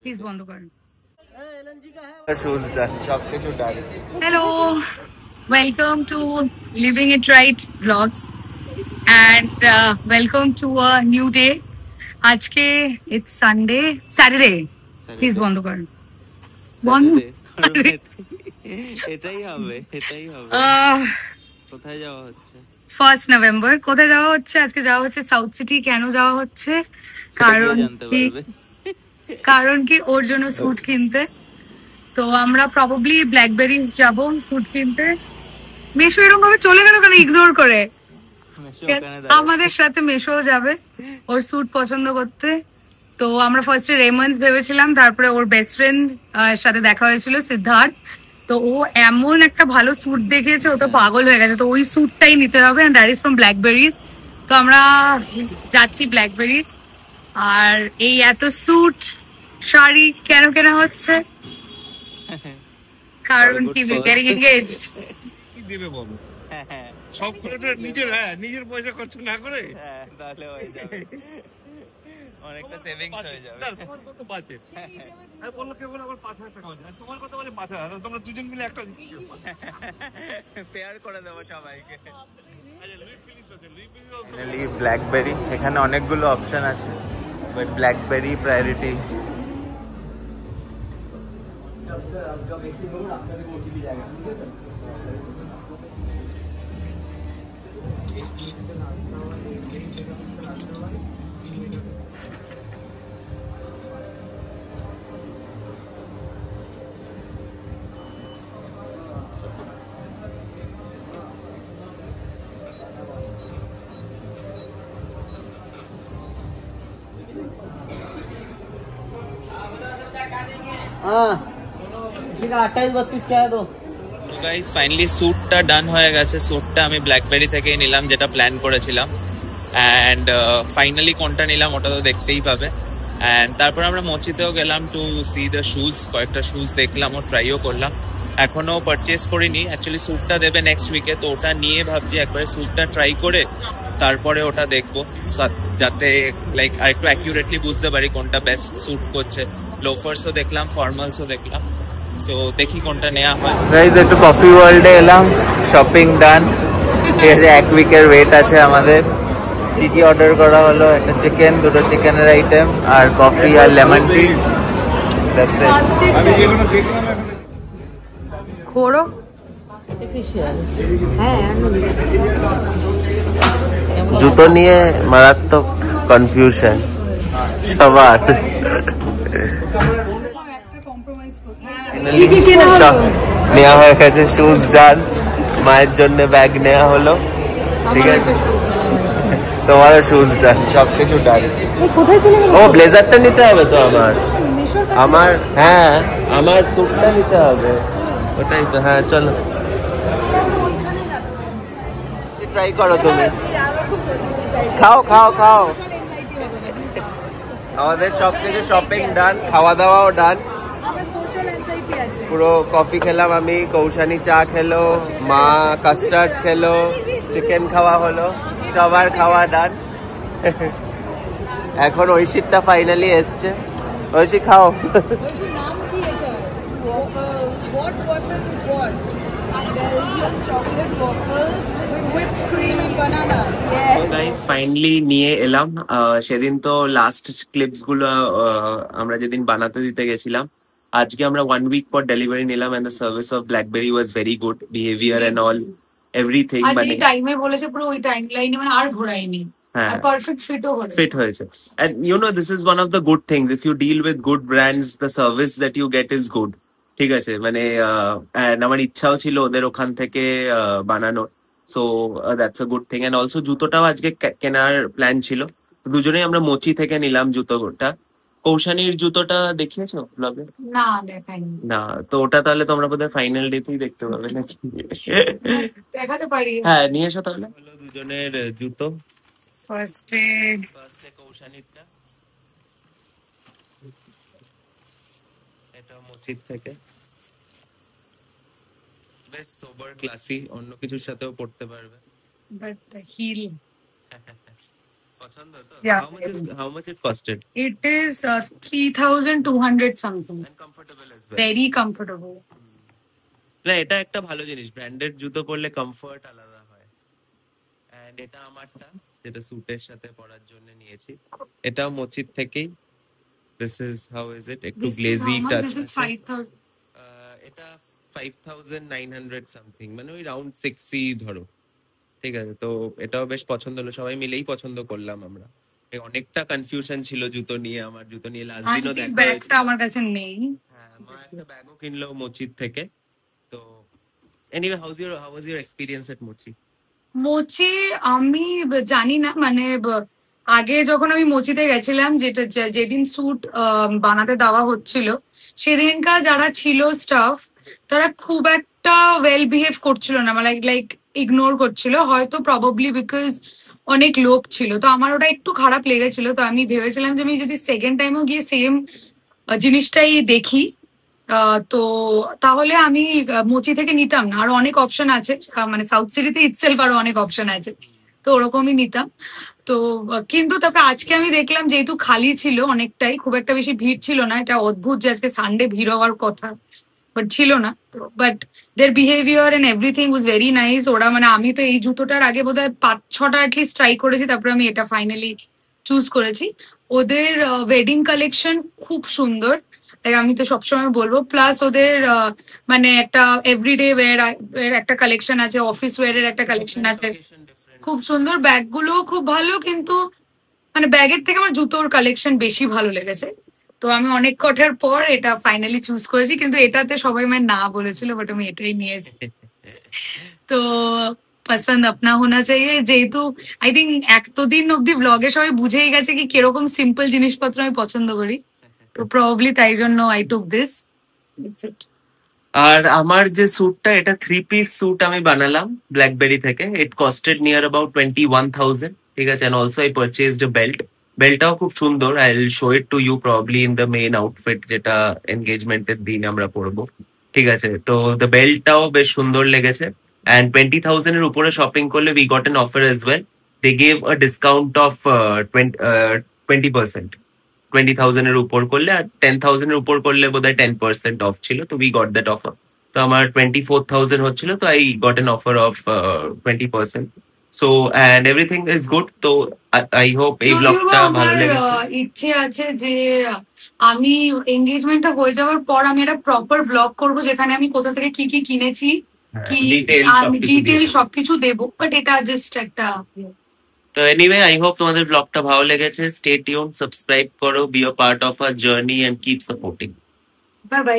Please বন্ধ করেন। শোজটা সবকিছু done. Hello, welcome to living it right blogs and welcome to a new day. আজকে ইটস সানডে, স্যাটারডে। প্লিজ বন্ধ করেন। বন্ধ। স্যাটারডে এটাই হবে, এটাই হবে। কোথায় যাওয়া হচ্ছে? 1st November. কোথায় যাওয়া হচ্ছে? আজকে যাওয়া হচ্ছে সাউথ সিটি। কেন যাওয়া হচ্ছে? সেটা গিয়ে জানতে পারবে। কারণ কি ওর জন্য স্যুট কিনতে। তো আমরা প্রবাবলি ব্ল্যাকবেরিজ যাব স্যুট কিনতে। মেশো এরকম ভাবে চলে গেল কেন ইগনোর করে? আমাদের সাথে মেশোও যাবে ওর স্যুট পছন্দ করতে। তো আমরা ফার্স্টে রেমন্ডস ভেবেছিলাম, তারপরে ওর বেস্ট ফ্রেন্ড সাথে দেখা হয়েছিল সিদ্ধার্থ। তো ও এমন একটা ভালো স্যুট দেখিয়েছে, ও তো পাগল হয়ে গেছে। তো ওই স্যুটটাই নিতে হবে, এন্ড দ্যাট ইজ ফ্রম ব্ল্যাকবেরিজ। তো আমরা যাচ্ছি ব্ল্যাকবেরিজ। আর এই এত স্যুট শাড়ি কেন কেনা হচ্ছে? কারণ কি, গেটিং এনগেজড। কি দেবে বলো? সব করে নিজের পয়সা খরচ না করে তাহলে হয়ে যাবে, অনেকটা সেভিংস হয়ে যাবে। তোমার কত বাজেট? আমি বললো কেবল আমার 5,000 টাকা বাজে, তোমার কত বাজে? 5,000। তোমরা দুজন মিলে একটা পেয়ার করে দেবো সবাইকে। আচ্ছা, লুই ফিলিপস আছে, লুই ফাইনালি ব্ল্যাকবেরি। এখানে অনেকগুলো অপশন আছে, but BlackBerry priority. Guys finally স্যুটটা ডান হয়ে গেছে। স্যুটটা আমি ব্ল্যাকবেরি থেকে নিলাম, যেটা প্ল্যান করেছিলাম। অ্যান্ড ফাইনালি কোনটা নিলাম ওটা তো দেখতেই পাবে। অ্যান্ড তারপর আমরা মচিতেও গেলাম টু সি দ্য শুজ। কয়েকটা শুজ দেখলাম ও ট্রাইও করলাম। এখনো পারচেস করিনি, অ্যাকচুয়ালি স্যুটটা দেবে নেক্সট উইকে। তো ওটা নিয়ে ভাবছি একবারে স্যুটটা ট্রাই করে তারপরে ওটা দেখবো, যাতে লাইক আর একটু অ্যাকিউরেটলি বুঝতে পারি কোনটা বেস্ট স্যুট করছে। লোফার্সও দেখলাম, ফর্মালসও দেখলাম। সো দেখি কোনটা নেওয়া হয়। গাইজ একটু কফি ওয়ার্ল্ডে এলাম, শপিং ডান। ঠিক আছে, এক উইকের ওয়েট আছে আমাদের। কি কি অর্ডার করা হলো? একটা চিকেন, দুটো চিকেনের আইটেম, আর কফি আর লেমন টি। আমি যেগুলো দেখলাম খোড়ো জুতো নিয়ে মারাত্মক কনফিউশন সবার। নেওয়া হয়ে গেছে শুজ ডান, মায়ের জন্য ব্যাগ নেওয়া হলো। ঠিক আছে, তোমারও শুজ ডান, সবকিছু ডান। ও ব্লেজারটা নিতে হবে তো আমার হ্যাঁ, আমার স্যুটটা নিতে হবে। ওটাই তো, হ্যাঁ চলো ট্রাই করো তুমি। খাও খাও খাও। আমাদের সবকিছু শপিং ডান, খাওয়া দাওয়াও ডান। পুরো কফি খেলাম আমি, কৌশানি চা খেলো, মা কাস্টার্ড খেলো, চিকেন খাওয়া হলো, সবার খাওয়া ডান। এখন ঐশীরটা ফাইনালি এসছে। ঐশী খাও। ফাইনালি নিয়ে এলাম। সেদিন তো লাস্ট ক্লিপস গুলো আমরা যেদিন বানাতে দিতে গেছিলাম। আজকে আমরা 1 উইক পর ডেলিভারি নিলাম, and the service of BlackBerry was very good, behaviour and all everything. মানে টাইমে বলেছে পুরো ওই টাইম লাইনে, মানে আর ঘোরাইনি। হ্যাঁ, পারফেক্ট ফিটও হয়েছে। ফিট হয়েছে। And you know, this is one of the good things. If you deal with good brands, the service that you get is good. ঠিক আছে, মানে and আমার ইচ্ছাও ছিল ওদের ওখান থেকে বানানো। So that's a good thing. And also জুতোটাও আজকে কেনার প্ল্যান ছিল। দুজনেই আমরা মোচি থেকে নিলাম জুতোটা। কৌশানির জুতোটা দেখিয়েছো ব্লগে? না, দেখাইনি। না, তো ওটা তাহলে তোমরা বোধহয় ফাইনাল ডেতেই দেখতে পাবে নাকি? দেখাতে পারি। হ্যাঁ, নিয়ে এসো তাহলে। দুজনের জুতো। ফার্স্টে কৌশানিরটা, এটা মসজিদ থেকে। বেশ সোবার ক্লাসি, অন্য কিছুর সাথেও পড়তে পারবে। বাট দ্য হিল পছন্দ তো? Yeah. How much it costed? It is 3,200 something. And comfortable as well. Very comfortable. না, এটা একটা ভালো জিনিস, ব্র্যান্ডেড জুতো পরলে কমফর্ট আলাদা হয়। এন্ড এটা আমারটা, যেটা স্যুটের সাথে পরার জন্য নিয়েছি, এটা মোচিত থেকেই। This is how is it, একটু গ্লেজি টাচ আছে। 5,000. এটা 5,900 সামথিং, মানে ওই রাউন্ড 6 ধরো। ঠিক আছে, তো এটাও বেশ পছন্দ হলো, সবাই মিলেই পছন্দ করলাম আমরা। অনেকটা কনফিউশন ছিল জুতো নিয়ে, আমার জুতো নিয়ে লাস্ট দিনও দেখা হয়েছিল। ব্যাগটা আমার কাছে নেই। হ্যাঁ, মা একটা ব্যাগও কিনলো মোচিত থেকে। তো anyway, how was your experience at Mochi? Mochi আমি জানি না, মানে আগে যখন আমি মোচিতে গেছিলাম, যেদিন স্যুট বানাতে দেওয়া হচ্ছিল, সেদিনকার যারা ছিল স্টাফ, তারা খুব একটা ওয়েল বিহেভ করছিল না, লাইক ইগনোর করছিল, হয়তো প্রবাবলি বিকজ অনেক লোক ছিল। তো আমার ওটা একটু খারাপ লেগেছিল। তো আমি ভেবেছিলাম যে আমি যদি সেকেন্ড টাইমও গিয়ে সেম জিনিসটাই দেখি, তো তাহলে আমি মোচি থেকে নিতাম না। আরো অনেক অপশন আছে, মানে সাউথ সিটিতে ইটসেলফ আরো অনেক অপশন আছে, তো ওরকমই নিতাম। তো কিন্তু তারপরে আজকে আমি দেখলাম যেহেতু খালি ছিল অনেকটাই, খুব একটা বেশি ভিড় ছিল না। এটা অদ্ভুত যে আজকে সানডে ভিড় হওয়ার কথা, বাট ছিল না। তো but their behaviour and everything was very nice. ওরা মানে, আমি তো এই জুতোটার আগে বোধহয় 5-6টা অ্যাটলিস্ট ট্রাই করেছি, তারপরে আমি এটা ফাইনালি চুজ করেছি। ওদের ওয়েডিং কালেকশন খুব সুন্দর, আমি তো সবসময় বলবো। প্লাস ওদের মানে একটা এভরিডে ওয়্যার একটা কালেকশন আছে, অফিস ওয়্যারের একটা কালেকশন আছে, খুব সুন্দর। ব্যাগগুলো খুব ভালো, কিন্তু মানে ব্যাগের থেকে আমার জুতোর কালেকশন বেশি ভালো লেগেছে। তো আমি অনেক কটার পর এটা ফাইনালি চুজ করেছি, কিন্তু এটাতে সবাই মানে না বলেছিল, বাট আমি এটাই নিয়েছি। তো পছন্দ আপনা হোনা চাইয়ে, যেহেতু আই থিঙ্ক এতদিন অব্দি ব্লগে সবাই বুঝেই গেছে কি কিরকম সিম্পল জিনিসপত্র আমি পছন্দ করি, তো প্রবাবলি তাই জন্য I took this. It's it. আর আমার যে স্যুটটা, এটা 3-piece স্যুট আমি বানালাম ব্ল্যাকবেরি থেকে। It costed near about 21,000। ঠিক আছে, and also I purchased a belt. বেল্টটাও খুব সুন্দর, I will show it to you probably in the main outfit, যেটা এনগেজমেন্টের দিন আমরা পরবো। ঠিক আছে, তো দ্য বেল্টটাও বেশ সুন্দর লেগেছে। অ্যান্ড 20,000 এর উপরে শপিং করলে we got an offer as well. They gave a discount of 20%। 20,000 এর উপর করলে, আর 10,000 এর উপর করলে বোধহয় 10% অফ ছিল। তো উই গট দ্যাট অফার। তো আমার 24,000 হচ্ছিল, তো I got an offer of 20%। So and everything is good. তো আই হোপ এই ব্লগটা ভালো লেগেছে। ইচ্ছে আছে যে আমি এঙ্গেজমেন্টটা হয়ে যাওয়ার পর আমি একটা প্রপার ব্লগ করবো, যেখানে আমি কোথা থেকে কি কি কিনেছি, কি ডিটেল সবকিছু দেবো। বাট এটা জাস্ট একটা। তো এনিওয়ে, আই হোপ তোমাদের ব্লগটা ভালো লেগেছে। স্টে টিউন, সাবস্ক্রাইব করো, be a part of our journey and keep supporting. Bye by.